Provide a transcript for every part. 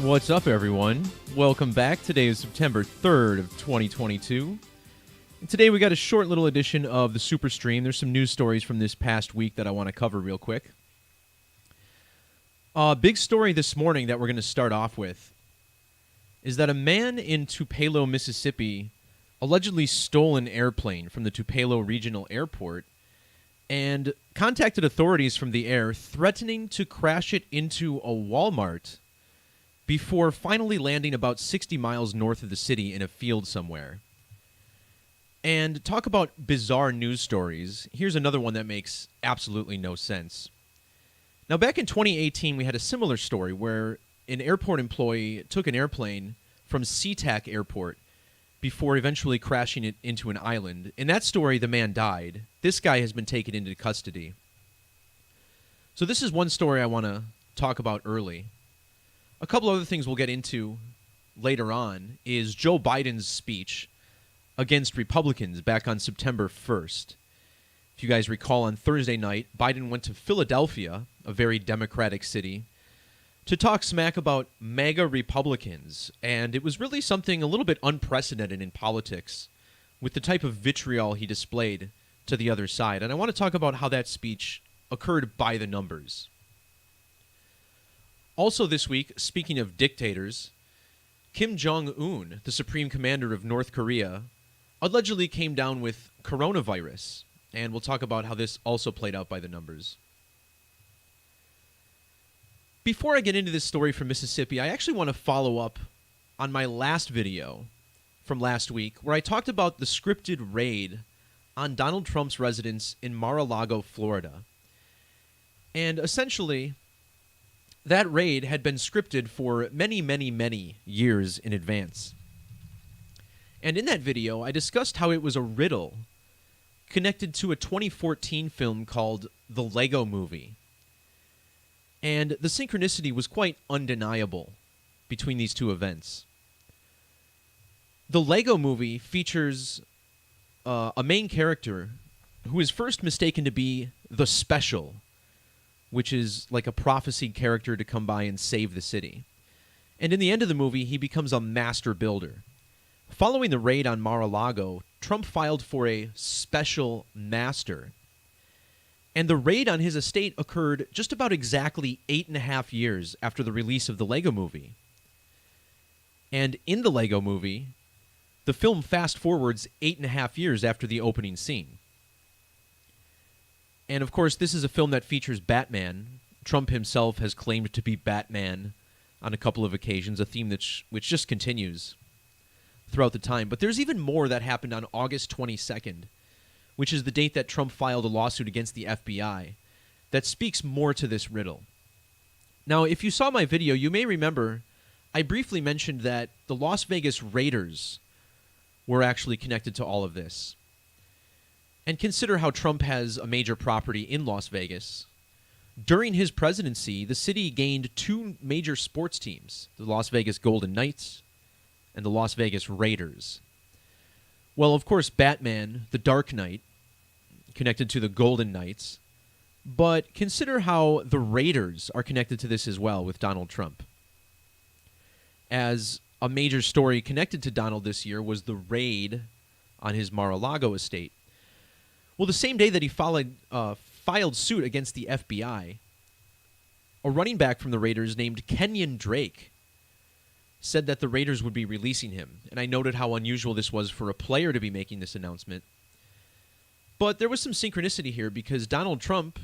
What's up, everyone? Welcome back. Today is September 3rd of 2022. And today we got a short little edition of the Super Stream. There's some news stories from this past week that I want to cover real quick. Big story this morning that we're going to start off with is that a man in Tupelo, Mississippi allegedly stole an airplane from the Tupelo Regional Airport and contacted authorities from the air, threatening to crash it into a Wal-mart before finally landing about 60 miles north of the city in a field somewhere. And talk about bizarre news stories. Here's another one that makes absolutely no sense. Now, back in 2018, we had a similar story where an airport employee took an airplane from SeaTac Airport before eventually crashing it into an island. In that story, the man died. This guy has been taken into custody. So this is one story I want to talk about early. A couple other things we'll get into later on is Joe Biden's speech against Republicans back on September 1st. If you guys recall, on Thursday night, Biden went to Philadelphia, a very Democratic city, to talk smack about MAGA Republicans. And it was really something a little bit unprecedented in politics with the type of vitriol he displayed to the other side. And I want to talk about how that speech occurred by the numbers. Also this week, speaking of dictators, Kim Jong-un, the supreme commander of North Korea, allegedly came down with coronavirus, and we'll talk about how this also played out by the numbers. Before I get into this story from Mississippi, I actually want to follow up on my last video from last week, where I talked about the scripted raid on Donald Trump's residence in Mar-a-Lago, Florida. And essentially, that raid had been scripted for many, many, many years in advance. And in that video, I discussed how it was a riddle connected to a 2014 film called The Lego Movie. And the synchronicity was quite undeniable between these two events. The Lego Movie features a main character who is first mistaken to be the Special, which is like a prophesied character to come by and save the city. And in the end of the movie, he becomes a master builder. Following the raid on Mar-a-Lago, Trump filed for a special master. And the raid on his estate occurred just about exactly 8.5 years after the release of the Lego Movie. And in the Lego Movie, the film fast forwards 8.5 years after the opening scene. And, of course, this is a film that features Batman. Trump himself has claimed to be Batman on a couple of occasions, a theme which just continues throughout the time. But there's even more that happened on August 22nd, which is the date that Trump filed a lawsuit against the FBI, that speaks more to this riddle. Now, if you saw my video, you may remember I briefly mentioned that the Las Vegas Raiders were actually connected to all of this. And consider how Trump has a major property in Las Vegas. During his presidency, the city gained two major sports teams, the Las Vegas Golden Knights and the Las Vegas Raiders. Well, of course, Batman, the Dark Knight, connected to the Golden Knights, but consider how the Raiders are connected to this as well with Donald Trump. As a major story connected to Donald this year was the raid on his Mar-a-Lago estate. Well, the same day that he filed suit against the FBI, a running back from the Raiders named Kenyon Drake said that the Raiders would be releasing him. And I noted how unusual this was for a player to be making this announcement. But there was some synchronicity here because Donald Trump,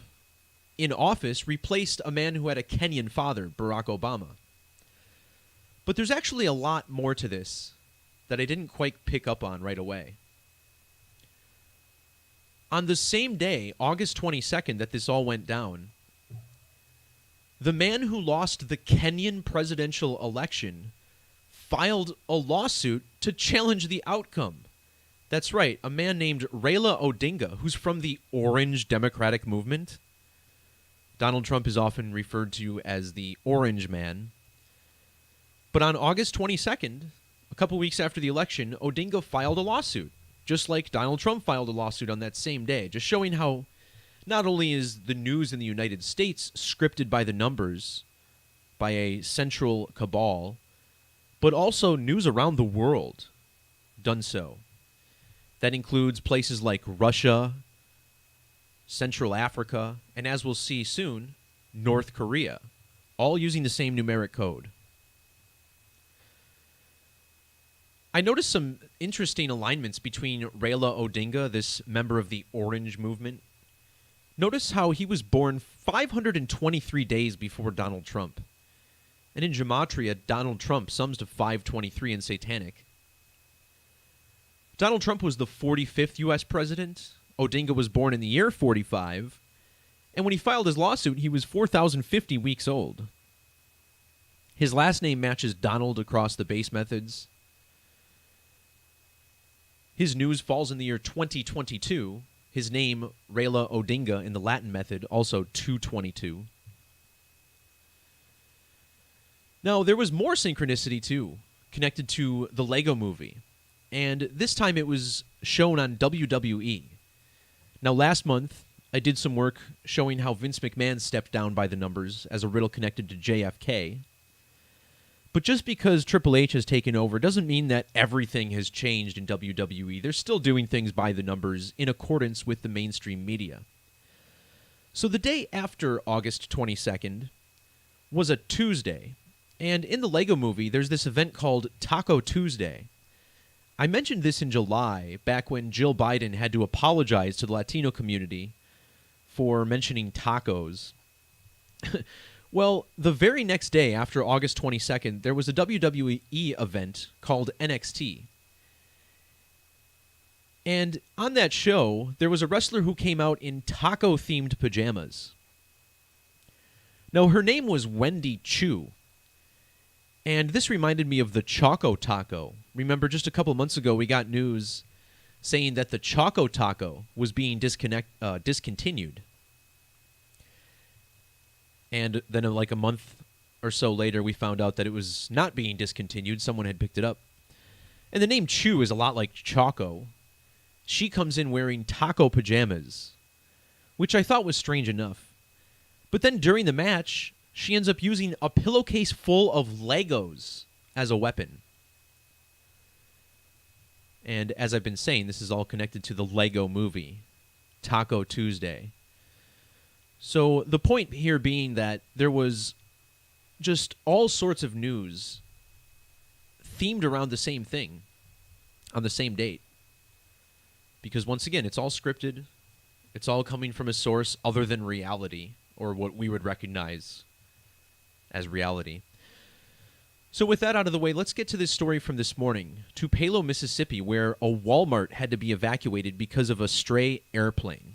in office, replaced a man who had a Kenyan father, Barack Obama. But there's actually a lot more to this that I didn't quite pick up on right away. On the same day, August 22nd, that this all went down, the man who lost the Kenyan presidential election filed a lawsuit to challenge the outcome. That's right, a man named Raila Odinga, who's from the Orange Democratic Movement. Donald Trump is often referred to as the Orange Man. But on August 22nd, a couple weeks after the election, Odinga filed a lawsuit, just like Donald Trump filed a lawsuit on that same day, just showing how not only is the news in the United States scripted by the numbers, by a central cabal, but also news around the world done so. That includes places like Russia, Central Africa, and as we'll see soon, North Korea, all using the same numeric code. I noticed some interesting alignments between Raila Odinga, this member of the Orange Movement. Notice how he was born 523 days before Donald Trump. And in Gematria, Donald Trump sums to 523 in Satanic. Donald Trump was the 45th U.S. president. Odinga was born in the year 45. And when he filed his lawsuit, he was 4,050 weeks old. His last name matches Donald across the base methods. His news falls in the year 2022. His name, Raila Odinga, in the Latin method, also 222. Now, there was more synchronicity, too, connected to the Lego movie. And this time it was shown on WWE. Now, last month, I did some work showing how Vince McMahon stepped down by the numbers as a riddle connected to JFK. But just because Triple H has taken over doesn't mean that everything has changed in WWE. They're still doing things by the numbers in accordance with the mainstream media. So the day after August 22nd was a Tuesday. And in the Lego movie, there's this event called Taco Tuesday. I mentioned this in July, back when Jill Biden had to apologize to the Latino community for mentioning tacos. Well, the very next day after August 22nd, there was a WWE event called NXT. And on that show, there was a wrestler who came out in taco-themed pajamas. Now, her name was Wendy Chu. And this reminded me of the Choco Taco. Remember, just a couple months ago, we got news saying that the Choco Taco was being discontinued. And then like a month or so later, we found out that it was not being discontinued. Someone had picked it up. And the name Chu is a lot like Choco. She comes in wearing taco pajamas, which I thought was strange enough. But then during the match, she ends up using a pillowcase full of Legos as a weapon. And as I've been saying, this is all connected to the Lego movie, Taco Tuesday. So the point here being that there was just all sorts of news themed around the same thing on the same date. Because once again, it's all scripted. It's all coming from a source other than reality, or what we would recognize as reality. So with that out of the way, let's get to this story from this morning. Tupelo, Mississippi, where a Wal-mart had to be evacuated because of a stray airplane.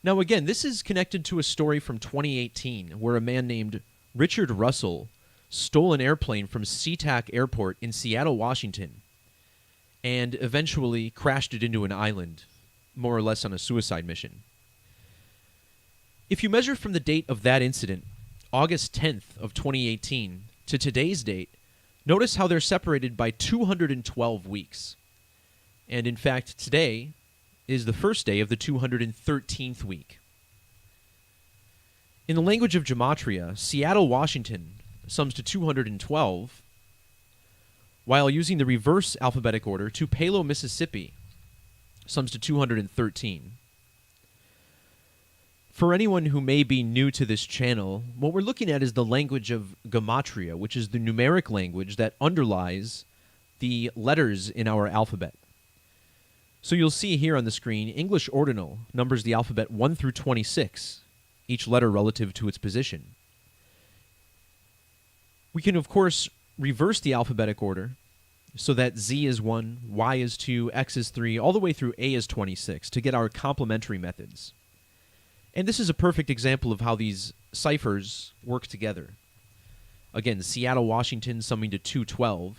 Now again, this is connected to a story from 2018 where a man named Richard Russell stole an airplane from SeaTac Airport in Seattle, Washington, and eventually crashed it into an island, more or less on a suicide mission. If you measure from the date of that incident, August 10th of 2018, to today's date, notice how they're separated by 212 weeks. And in fact, today is the first day of the 213th week. In the language of Gematria, Seattle, Washington sums to 212, while using the reverse alphabetic order, Tupelo, Mississippi sums to 213. For anyone who may be new to this channel, what we're looking at is the language of Gematria, which is the numeric language that underlies the letters in our alphabet. So you'll see here on the screen, English Ordinal numbers the alphabet 1 through 26, each letter relative to its position. We can, of course, reverse the alphabetic order so that Z is 1, Y is 2, X is 3, all the way through A is 26 to get our complementary methods. And this is a perfect example of how these ciphers work together. Again, Seattle, Washington summing to 212.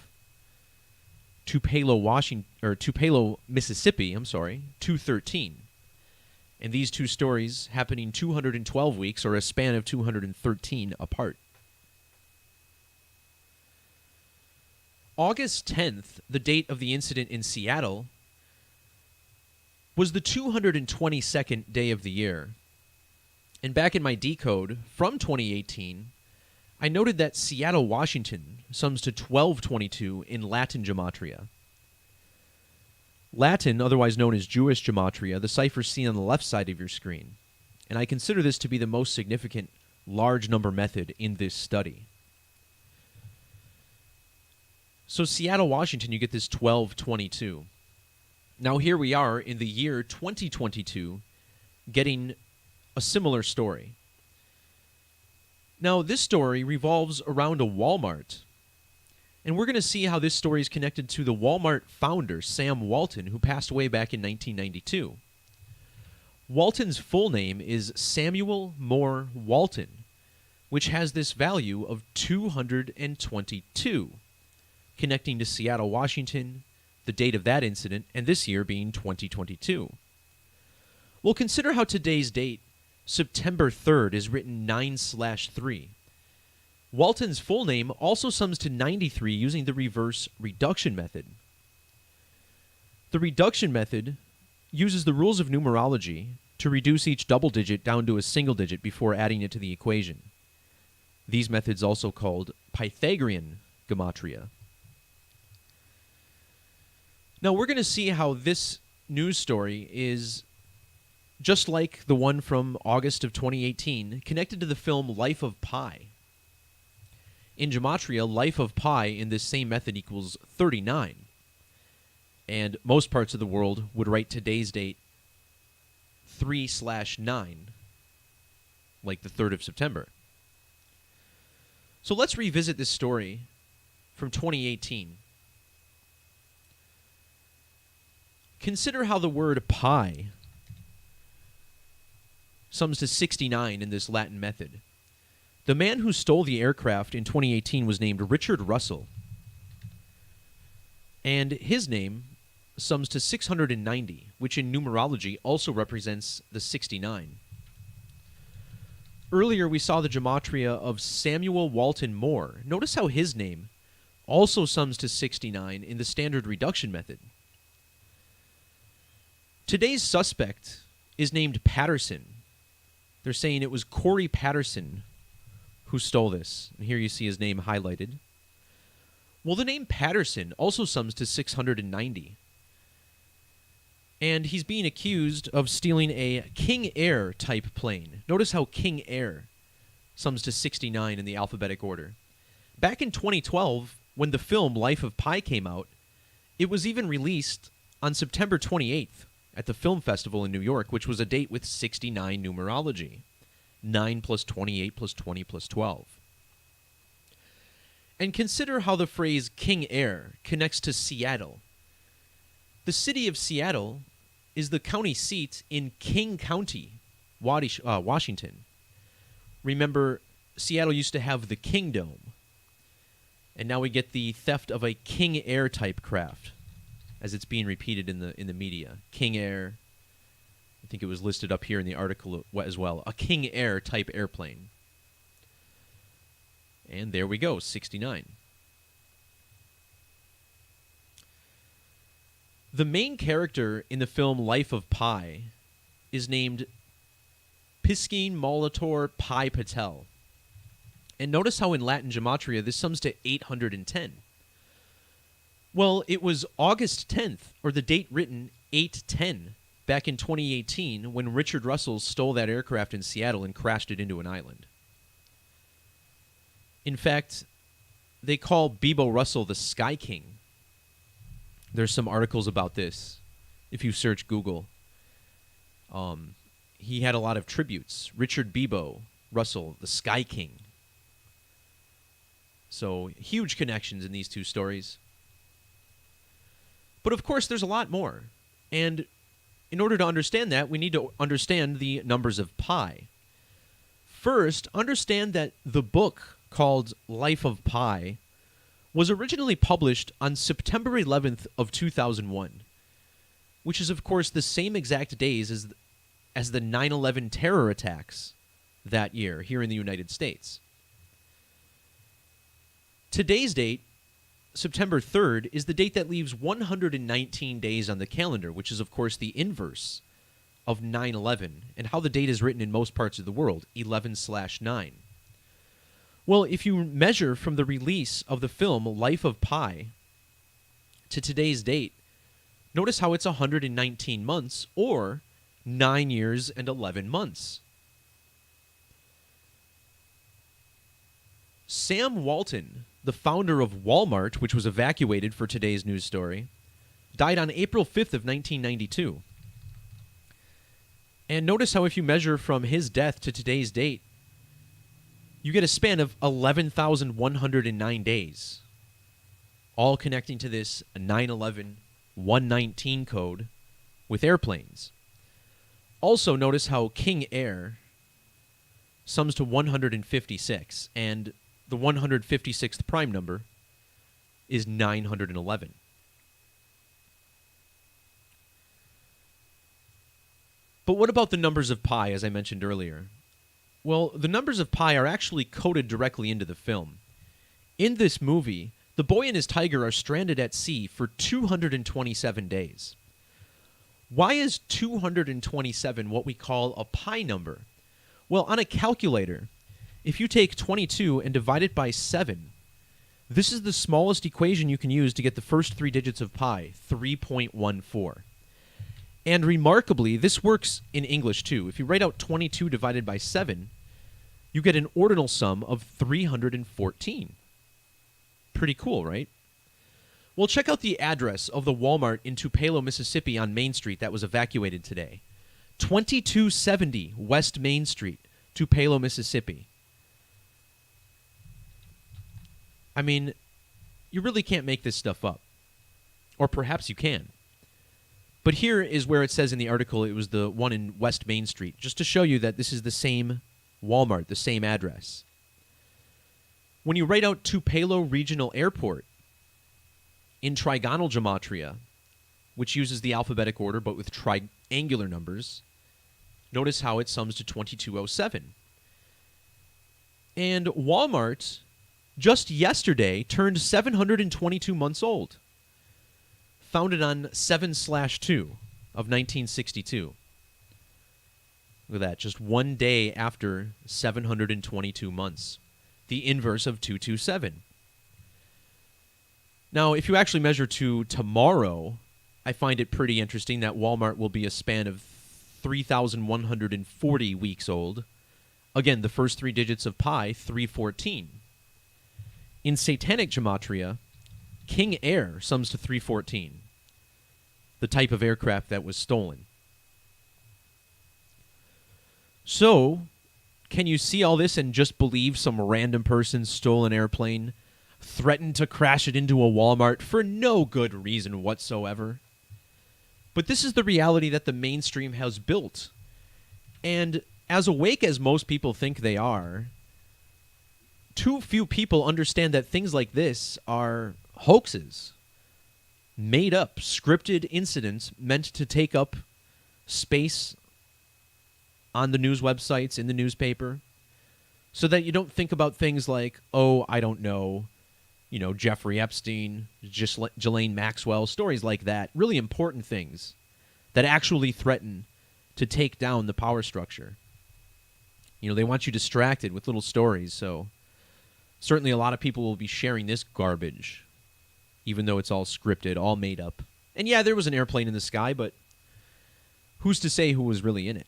Tupelo, Mississippi, 213. And these two stories happening 212 weeks, or a span of 213 apart. August 10th, the date of the incident in Seattle, was the 222nd day of the year. And back in my decode from 2018, I noted that Seattle, Washington sums to 1222 in Latin Gematria. Latin, otherwise known as Jewish Gematria, the cipher seen on the left side of your screen, and I consider this to be the most significant large number method in this study. So Seattle, Washington, you get this 1222. Now here we are in the year 2022 getting a similar story. Now this story revolves around a Wal-mart, and we're going to see how this story is connected to the Wal-mart founder, Sam Walton, who passed away back in 1992. Walton's full name is Samuel Moore Walton, which has this value of 222, connecting to Seattle, Washington, the date of that incident, and this year being 2022. We'll consider how today's date, September 3rd, is written 9/3. Walton's full name also sums to 93 using the reverse reduction method. The reduction method uses the rules of numerology to reduce each double digit down to a single digit before adding it to the equation. These methods also called Pythagorean Gematria. Now we're going to see how this news story is just like the one from August of 2018, connected to the film Life of Pi. In Gematria, Life of Pi in this same method equals 39. And most parts of the world would write today's date 3/9, like the 3rd of September. So let's revisit this story from 2018. Consider how the word pi sums to 69 in this Latin method. The man who stole the aircraft in 2018 was named Richard Russell, and his name sums to 690, which in numerology also represents the 69. Earlier we saw the gematria of Samuel Walton Moore. Notice how his name also sums to 69 in the standard reduction method. Today's suspect is named Patterson. They're saying it was Corey Patterson who stole this. And here you see his name highlighted. Well, the name Patterson also sums to 690. And he's being accused of stealing a King Air type plane. Notice how King Air sums to 69 in the alphabetic order. Back in 2012, when the film Life of Pi came out, it was even released on September 28th at the Film Festival in New York, which was a date with 69 numerology. 9 plus 28 plus 20 plus 12. And consider how the phrase King Air connects to Seattle. The city of Seattle is the county seat in King County, Washington. Remember, Seattle used to have the King Dome. And now we get the theft of a King Air type craft, as it's being repeated in the media. King Air. I think it was listed up here in the article as well. A King Air type airplane. And there we go, 69. The main character in the film Life of Pi is named Piscine Molitor Pi Patel. And notice how in Latin Gematria this sums to 810. Well, it was August 10th, or the date written 8/10, back in 2018 when Richard Russell stole that aircraft in Seattle and crashed it into an island. In fact, they call Bebo Russell the Sky King. There's some articles about this. If you search Google, he had a lot of tributes. Richard Bebo Russell, the Sky King. So, huge connections in these two stories. But of course, there's a lot more. And in order to understand that, we need to understand the numbers of pi. First, understand that the book called Life of Pi was originally published on September 11th of 2001, which is, of course, the same exact days as the 9/11 terror attacks that year here in the United States. Today's date, September 3rd, is the date that leaves 119 days on the calendar, which is, of course, the inverse of 9/11 and how the date is written in most parts of the world, 11/9. Well, if you measure from the release of the film Life of Pi to today's date, notice how it's 119 months, or 9 years and 11 months. Sam Walton, the founder of Wal-mart, which was evacuated for today's news story, died on April 5th of 1992. And notice how if you measure from his death to today's date, you get a span of 11,109 days, all connecting to this 9/11-119 code with airplanes. Also, notice how King Air sums to 156, and the 156th prime number is 911. But what about the numbers of pi, as I mentioned earlier? Well, the numbers of pi are actually coded directly into the film. In this movie, the boy and his tiger are stranded at sea for 227 days. Why is 227 what we call a pi number? Well, on a calculator, if you take 22 and divide it by 7, this is the smallest equation you can use to get the first 3 digits of pi, 3.14. And remarkably, this works in English too. If you write out 22 divided by 7, you get an ordinal sum of 314. Pretty cool, right? Well, check out the address of the Wal-mart in Tupelo, Mississippi on Main Street that was evacuated today. 2270 West Main Street, Tupelo, Mississippi. I mean, you really can't make this stuff up. Or perhaps you can. But here is where it says in the article it was the one in West Main Street, just to show you that this is the same Wal-mart, the same address. When you write out Tupelo Regional Airport in trigonal gematria, which uses the alphabetic order but with triangular numbers, notice how it sums to 2207. And Wal-mart, just yesterday, turned 722 months old. Founded on 7/2 of 1962. Look at that, just one day after 722 months. The inverse of 227. Now, if you actually measure to tomorrow, I find it pretty interesting that Wal-mart will be a span of 3,140 weeks old. Again, the first 3 digits of pi, 314. In satanic gematria, King Air sums to 314, the type of aircraft that was stolen. So, can you see all this and just believe some random person stole an airplane, threatened to crash it into a Wal-mart for no good reason whatsoever? But this is the reality that the mainstream has built. And as awake as most people think they are, too few people understand that things like this are hoaxes, made up, scripted incidents meant to take up space on the news websites, in the newspaper, so that you don't think about things like, oh, I don't know, Jeffrey Epstein, Ghislaine Maxwell, stories like that, really important things that actually threaten to take down the power structure. They want you distracted with little stories, so certainly a lot of people will be sharing this garbage, even though it's all scripted, all made up. And yeah, there was an airplane in the sky, but who's to say who was really in it?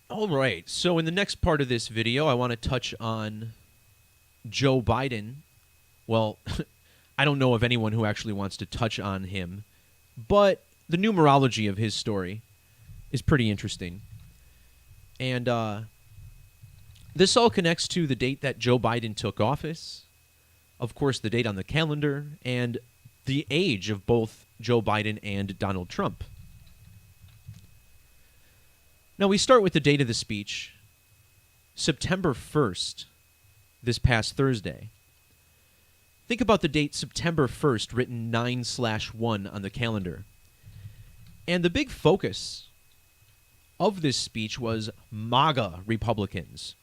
All right, so in the next part of this video, I want to touch on Joe Biden. Well, I don't know of anyone who actually wants to touch on him, but the numerology of his story is pretty interesting. And this all connects to the date that Joe Biden took office, of course, the date on the calendar, and the age of both Joe Biden and Donald Trump. Now, we start with the date of the speech, September 1st, this past Thursday. Think about the date September 1st, written 9/1 on the calendar. And the big focus of this speech was MAGA Republicans.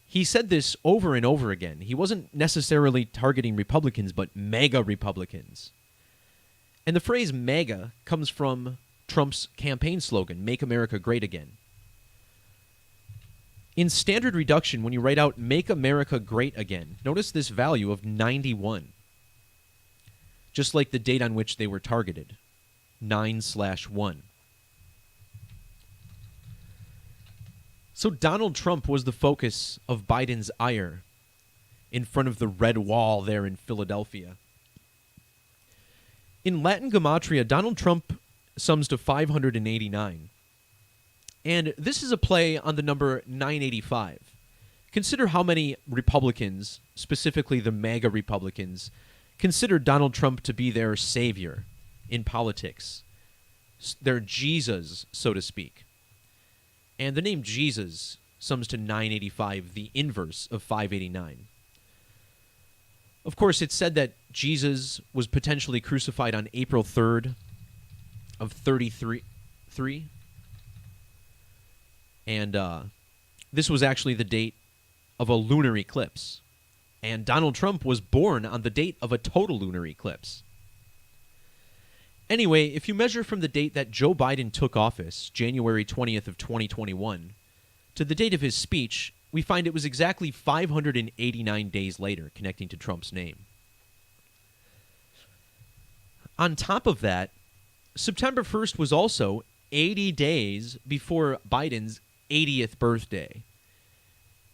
He said this over and over again. He wasn't necessarily targeting Republicans, but MAGA Republicans. And the phrase MAGA comes from Trump's campaign slogan, Make America Great Again. In standard reduction, when you write out Make America Great Again, notice this value of 91, just like the date on which they were targeted, 9/1. So Donald Trump was the focus of Biden's ire in front of the Red Wall there in Philadelphia. In Latin Gematria, Donald Trump sums to 589. And this is a play on the number 985. Consider how many Republicans, specifically the MAGA Republicans, consider Donald Trump to be their savior in politics, their Jesus, so to speak. And the name Jesus sums to 985, the inverse of 589. Of course, it's said that Jesus was potentially crucified on April 3rd of 33. And this was actually the date of a lunar eclipse. And Donald Trump was born on the date of a total lunar eclipse. Anyway, if you measure from the date that Joe Biden took office, January 20th of 2021, to the date of his speech, we find it was exactly 589 days later, connecting to Trump's name. On top of that, September 1st was also 80 days before Biden's 80th birthday.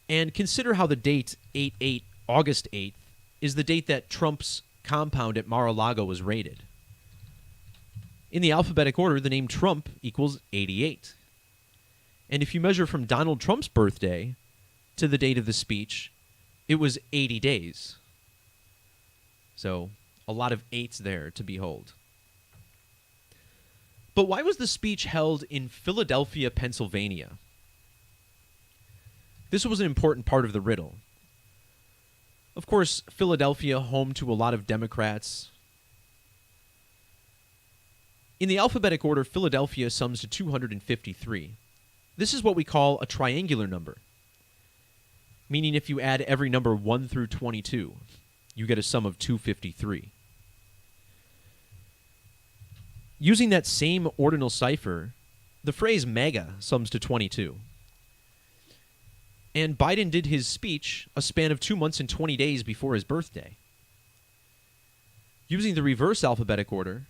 And consider how the date 8/8, August 8th, is the date that Trump's compound at Mar-a-Lago was raided. In the alphabetic order, the name Trump equals 88. And if you measure from Donald Trump's birthday to the date of the speech, it was 80 days. So a lot of eights there to behold. But why was the speech held in Philadelphia, Pennsylvania? This was an important part of the riddle. Of course, Philadelphia, home to a lot of Democrats. In the alphabetic order, Philadelphia sums to 253. This is what we call a triangular number, meaning if you add every number 1 through 22, you get a sum of 253. Using that same ordinal cipher, the phrase MAGA sums to 22. And Biden did his speech a span of 2 months and 20 days before his birthday. Using the reverse alphabetic order,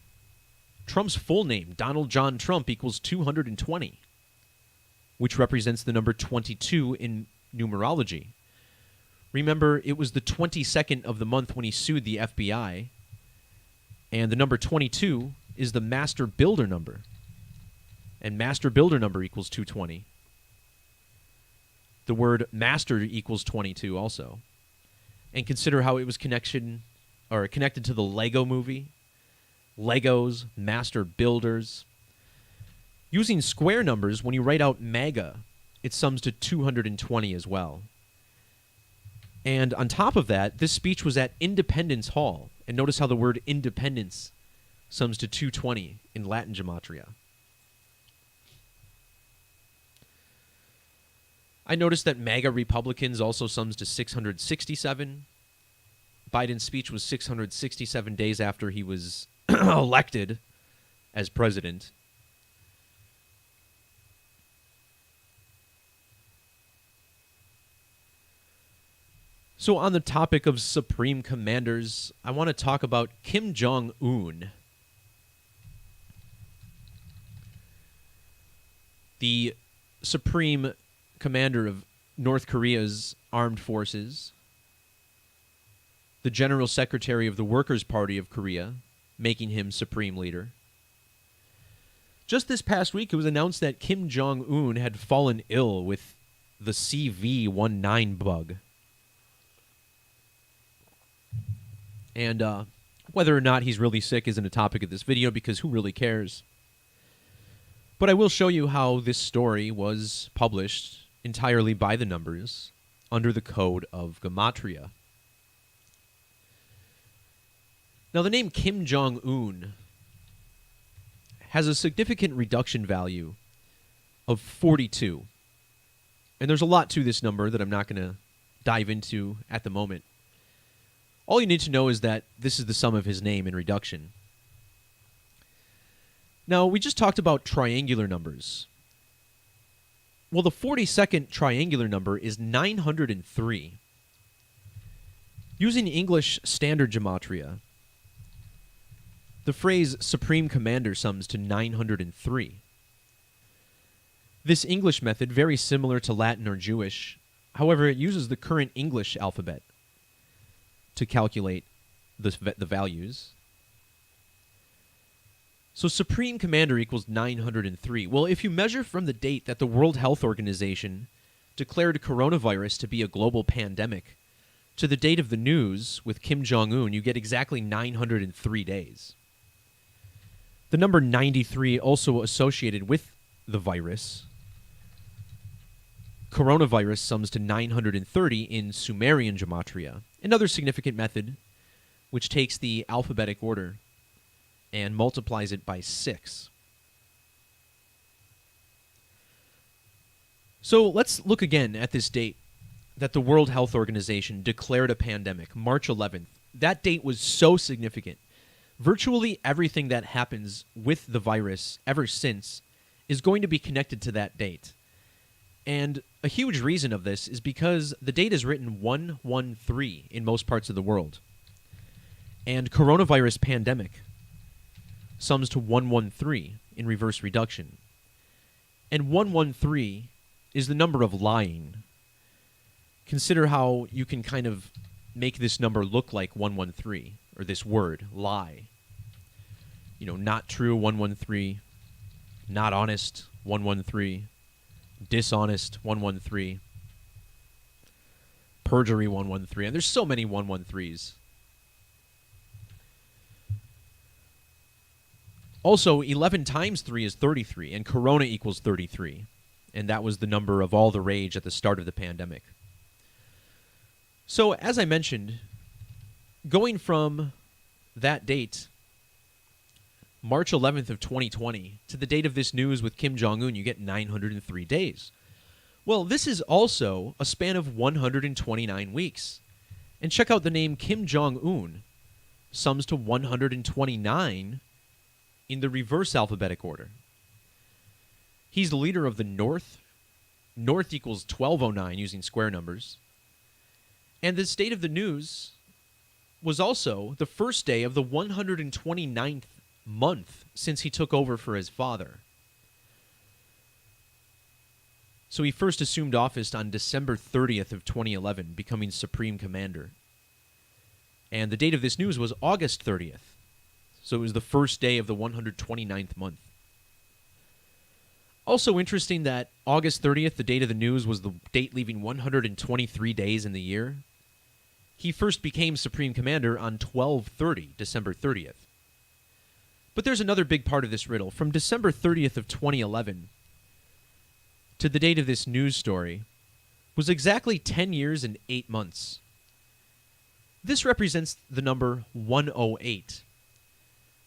Trump's full name, Donald John Trump, equals 220, which represents the number 22 in numerology. Remember, it was the 22nd of the month when he sued the FBI, and the number 22 is the master builder number, and master builder number equals 220. The word master equals 22 also. And consider how it was connected to the Lego movie. Legos, master builders. Using square numbers, when you write out MAGA, it sums to 220 as well. And on top of that, this speech was at Independence Hall. And notice how the word independence sums to 220 in Latin Gematria. I noticed that MAGA Republicans also sums to 667. Biden's speech was 667 days after he was elected as president. So on the topic of supreme commanders, I want to talk about Kim Jong-un, the supreme commander of North Korea's armed forces, the general secretary of the Workers' Party of Korea, making him supreme leader. Just this past week, it was announced that Kim Jong-un had fallen ill with the CV-19 bug. And whether or not he's really sick isn't a topic of this video, because who really cares? But I will show you how this story was published entirely by the numbers under the code of Gematria. Now, the name Kim Jong-un has a significant reduction value of 42. And there's a lot to this number that I'm not going to dive into at the moment. All you need to know is that this is the sum of his name in reduction. Now, we just talked about triangular numbers. Well, the 42nd triangular number is 903. Using English standard gematria, the phrase Supreme Commander sums to 903. This English method, very similar to Latin or Jewish, however, it uses the current English alphabet to calculate the values. So Supreme Commander equals 903. Well, if you measure from the date that the World Health Organization declared coronavirus to be a global pandemic to the date of the news with Kim Jong-un, you get exactly 903 days. The number 93 also associated with the virus. Coronavirus sums to 930 in Sumerian gematria, another significant method which takes the alphabetic order and multiplies it by 6. So let's look again at this date that the World Health Organization declared a pandemic, March 11th. That date was so significant. Virtually everything that happens with the virus ever since is going to be connected to that date. And a huge reason of this is because the date is written 113 in most parts of the world. And coronavirus pandemic sums to 113 in reverse reduction. And 113 is the number of lying. Consider how you can kind of make this number look like 113, or this word, lie. You know, not true, 113, not honest, 113, dishonest, 113, perjury, 113. And there's so many 113s. Also, 11 times 3 is 33, and corona equals 33. And that was the number of all the rage at the start of the pandemic. So, as I mentioned, going from that date, March 11th of 2020, to the date of this news with Kim Jong-un, you get 903 days. Well, this is also a span of 129 weeks. And check out the name Kim Jong-un sums to 129 in the reverse alphabetic order. He's the leader of the North. North equals 1209 using square numbers. And this date of the news was also the first day of the 129th month since he took over for his father. So he first assumed office on December 30th of 2011, becoming Supreme Commander. And the date of this news was August 30th. So it was the first day of the 129th month. Also interesting that August 30th, the date of the news, was the date leaving 123 days in the year. He first became Supreme Commander on 12/30, December 30th. But there's another big part of this riddle. From December 30th of 2011 to the date of this news story was exactly 10 years and 8 months. This represents the number 108.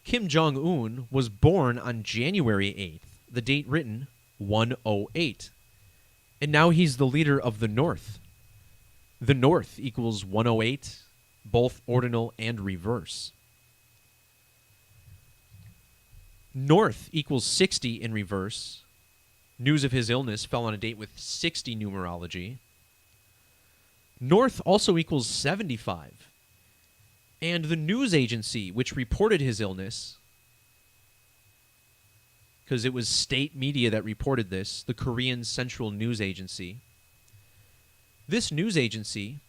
Kim Jong-un was born on January 8th, the date written 108. And now he's the leader of the North. The North equals 108, both ordinal and reverse. North equals 60 in reverse. News of his illness fell on a date with 60 numerology. North also equals 75. And the news agency which reported his illness, because it was state media that reported this, the Korean Central News Agency. This news agency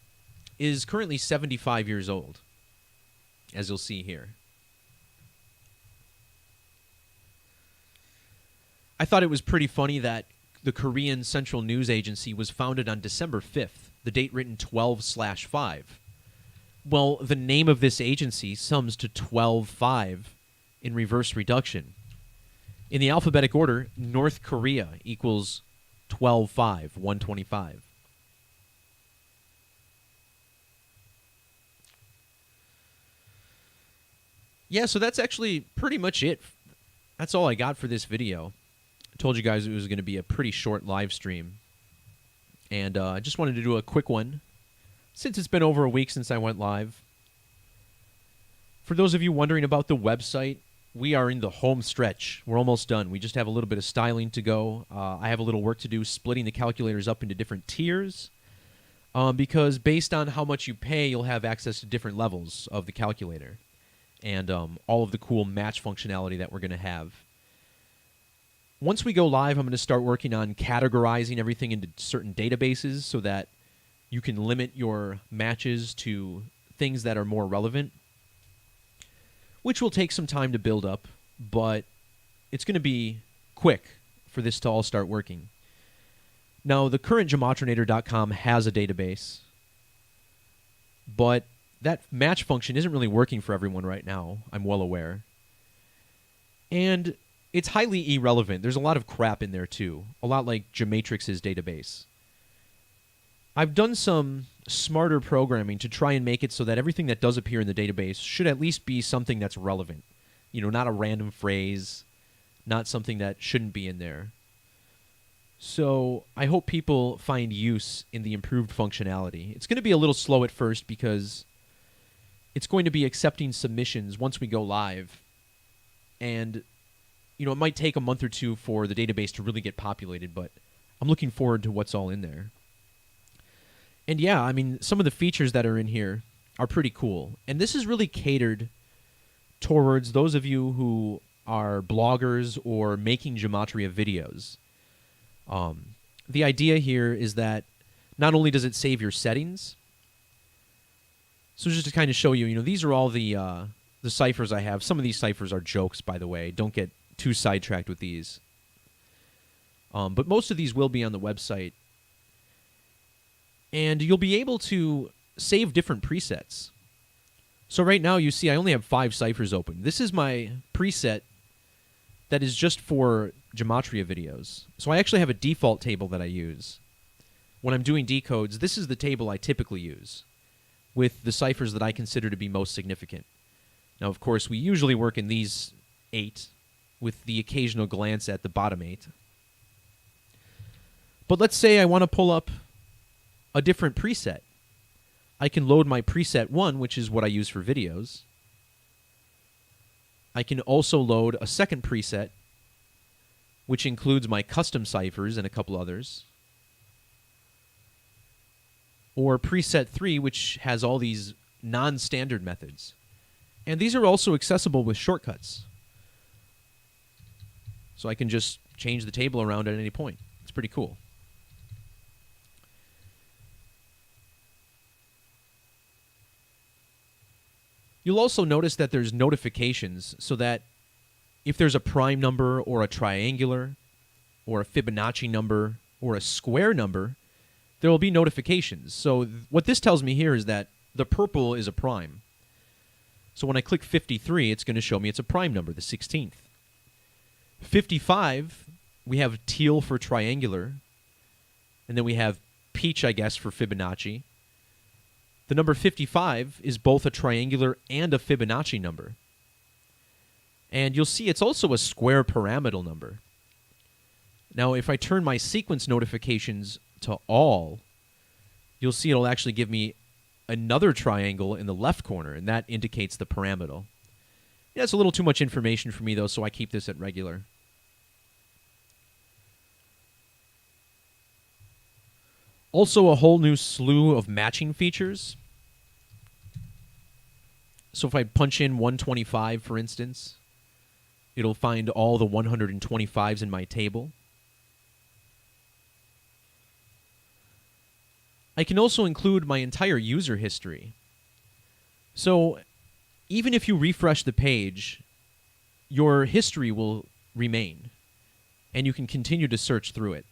is currently 75 years old, as you'll see here. I thought it was pretty funny that the Korean Central News Agency was founded on December 5th, the date written 12/5. Well, the name of this agency sums to 12/5 in reverse reduction. In the alphabetic order, North Korea equals 12/5, 125. Yeah, so that's actually pretty much it. That's all I got for this video. I told you guys it was going to be a pretty short live stream. And I just wanted to do a quick one, since it's been over a week since I went live. For those of you wondering about the website, we are in the home stretch. We're almost done. We just have a little bit of styling to go. I have a little work to do splitting the calculators up into different tiers because based on how much you pay, you'll have access to different levels of the calculator and all of the cool match functionality that we're going to have. Once we go live, I'm going to start working on categorizing everything into certain databases so that you can limit your matches to things that are more relevant, which will take some time to build up, but it's going to be quick for this to all start working. Now, the current Gematrinator.com has a database, but that match function isn't really working for everyone right now, I'm well aware. And it's highly irrelevant. There's a lot of crap in there, too, a lot like Gematrix's database. I've done some smarter programming to try and make it so that everything that does appear in the database should at least be something that's relevant. You know, not a random phrase, not something that shouldn't be in there. So I hope people find use in the improved functionality. It's going to be a little slow at first because it's going to be accepting submissions once we go live. And, you know, it might take a month or two for the database to really get populated, but I'm looking forward to what's all in there. And yeah, I mean, some of the features that are in here are pretty cool. And this is really catered towards those of you who are bloggers or making Gematria videos. The idea here is that not only does it save your settings, so just to kind of show you, you know, these are all the ciphers I have. Some of these ciphers are jokes, by the way. Don't get too sidetracked with these. But most of these will be on the website. And you'll be able to save different presets. So right now, you see I only have 5 ciphers open. This is my preset that is just for Gematria videos. So I actually have a default table that I use. When I'm doing decodes, this is the table I typically use with the ciphers that I consider to be most significant. Now, of course, we usually work in these 8 with the occasional glance at the bottom 8. But let's say I want to pull up a different preset. I can load my preset 1, which is what I use for videos. I can also load a second preset, which includes my custom ciphers and a couple others. Or preset 3, which has all these non-standard methods. And these are also accessible with shortcuts. So I can just change the table around at any point. It's pretty cool. You'll also notice that there's notifications so that if there's a prime number or a triangular or a Fibonacci number or a square number, there will be notifications. So what this tells me here is that the purple is a prime. So when I click 53, it's going to show me it's a prime number, the 16th. 55, we have teal for triangular, and then we have peach, I guess, for Fibonacci. The number 55 is both a triangular and a Fibonacci number. And you'll see it's also a square pyramidal number. Now, if I turn my sequence notifications to all, you'll see it'll actually give me another triangle in the left corner, and that indicates the pyramidal. Yeah, it's a little too much information for me, though, so I keep this at regular. Also, a whole new slew of matching features. So if I punch in 125, for instance, it'll find all the 125s in my table. I can also include my entire user history. So even if you refresh the page, your history will remain, and you can continue to search through it.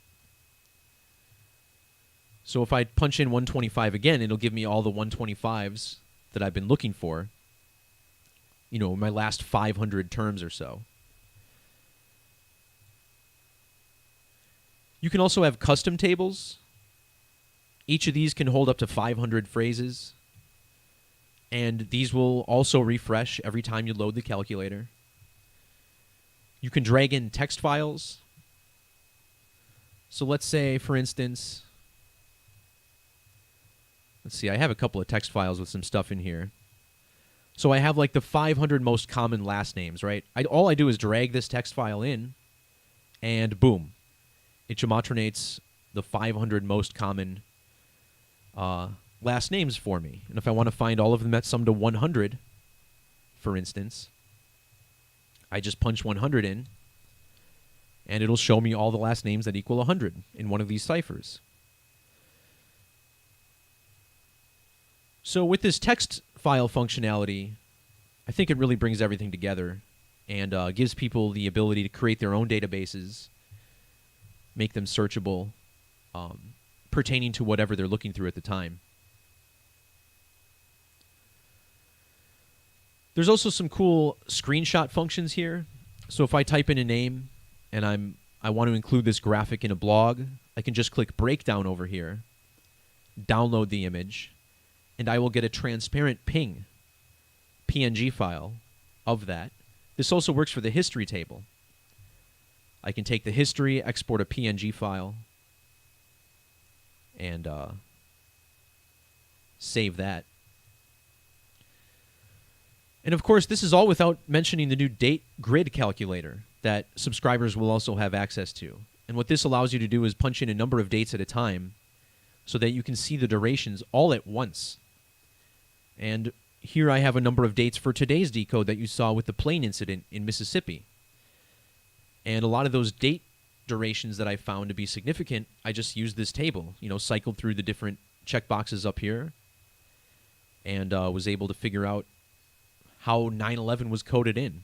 So if I punch in 125 again, it'll give me all the 125s that I've been looking for, you know, my last 500 terms or so. You can also have custom tables. Each of these can hold up to 500 phrases, and these will also refresh every time you load the calculator. You can drag in text files. So let's say, for instance, let's see, I have a couple of text files with some stuff in here. So I have like the 500 most common last names, right? All I do is drag this text file in, and boom, it gematrinates the 500 most common last names for me. And if I want to find all of them that sum to 100, for instance, I just punch 100 in, and it'll show me all the last names that equal 100 in one of these ciphers. So with this text file functionality, I think it really brings everything together and gives people the ability to create their own databases, make them searchable, pertaining to whatever they're looking through at the time. There's also some cool screenshot functions here. So if I type in a name and I want to include this graphic in a blog, I can just click breakdown over here, download the image, and I will get a transparent PNG file of that. This also works for the history table. I can take the history, export a PNG file, and save that. And of course, this is all without mentioning the new date grid calculator that subscribers will also have access to. And what this allows you to do is punch in a number of dates at a time so that you can see the durations all at once. And here I have a number of dates for today's decode that you saw with the plane incident in Mississippi. And a lot of those date durations that I found to be significant, I just used this table, cycled through the different checkboxes up here, and was able to figure out how 9/11 was coded in.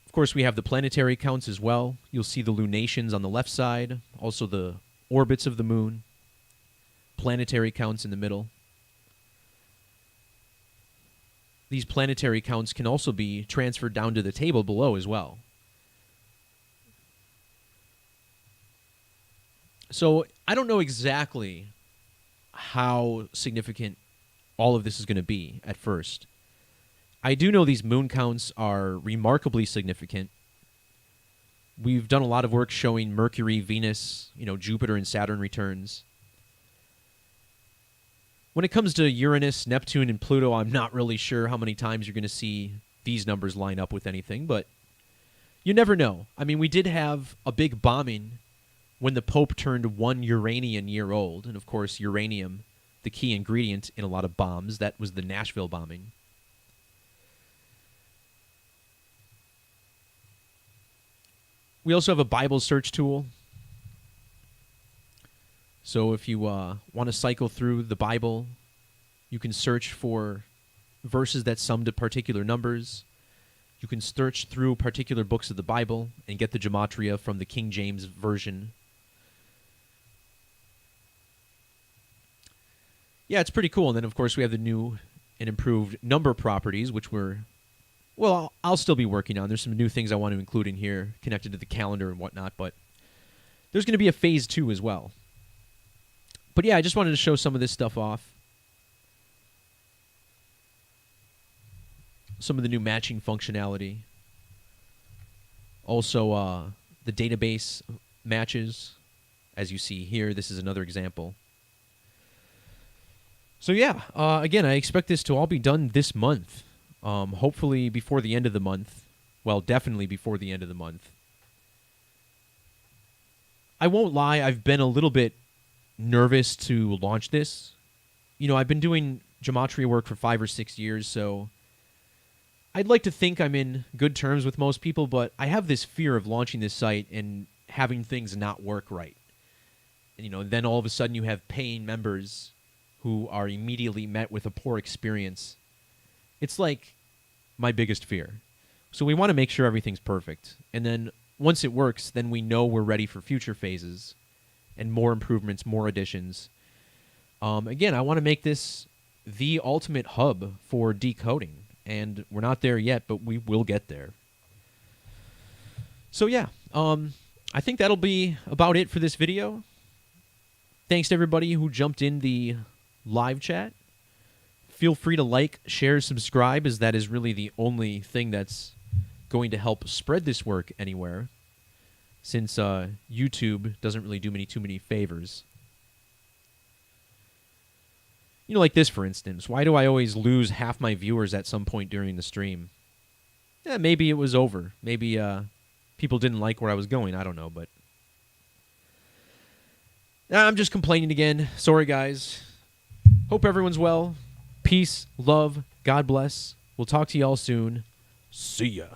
Of course, we have the planetary counts as well. You'll see the lunations on the left side, also the orbits of the moon, planetary counts in the middle. These planetary counts can also be transferred down to the table below as well. So I don't know exactly how significant all of this is going to be at first. I do know these moon counts are remarkably significant. We've done a lot of work showing Mercury, Venus, Jupiter and Saturn returns. When it comes to Uranus, Neptune, and Pluto, I'm not really sure how many times you're going to see these numbers line up with anything, but you never know. I mean, we did have a big bombing when the Pope turned 1 Uranian year old, and of course, uranium, the key ingredient in a lot of bombs. That was the Nashville bombing. We also have a Bible search tool. So if you want to cycle through the Bible, you can search for verses that sum to particular numbers. You can search through particular books of the Bible and get the Gematria from the King James Version. Yeah, it's pretty cool. And then, of course, we have the new and improved number properties, which I'll still be working on. There's some new things I want to include in here connected to the calendar and whatnot, but there's going to be a phase 2 as well. But yeah, I just wanted to show some of this stuff off. Some of the new matching functionality. Also, the database matches. As you see here, this is another example. So yeah, again, I expect this to all be done this month. Hopefully before the end of the month. Well, definitely before the end of the month. I won't lie, I've been a little bit nervous to launch this. I've been doing Gematria work for 5 or 6 years, so I'd like to think I'm in good terms with most people, but I have this fear of launching this site and having things not work right. And, then all of a sudden you have paying members who are immediately met with a poor experience. It's like my biggest fear. So we want to make sure everything's perfect. And then once it works, then we know we're ready for future phases and more improvements, more additions. Again, I want to make this the ultimate hub for decoding. And we're not there yet, but we will get there. So yeah, I think that'll be about it for this video. Thanks to everybody who jumped in the live chat. Feel free to like, share, subscribe, as that is really the only thing that's going to help spread this work anywhere, since YouTube doesn't really do too many favors. You know, like this, for instance. Why do I always lose half my viewers at some point during the stream? Yeah, maybe it was over. Maybe people didn't like where I was going. I don't know, but I'm just complaining again. Sorry, guys. Hope everyone's well. Peace, love, God bless. We'll talk to y'all soon. See ya.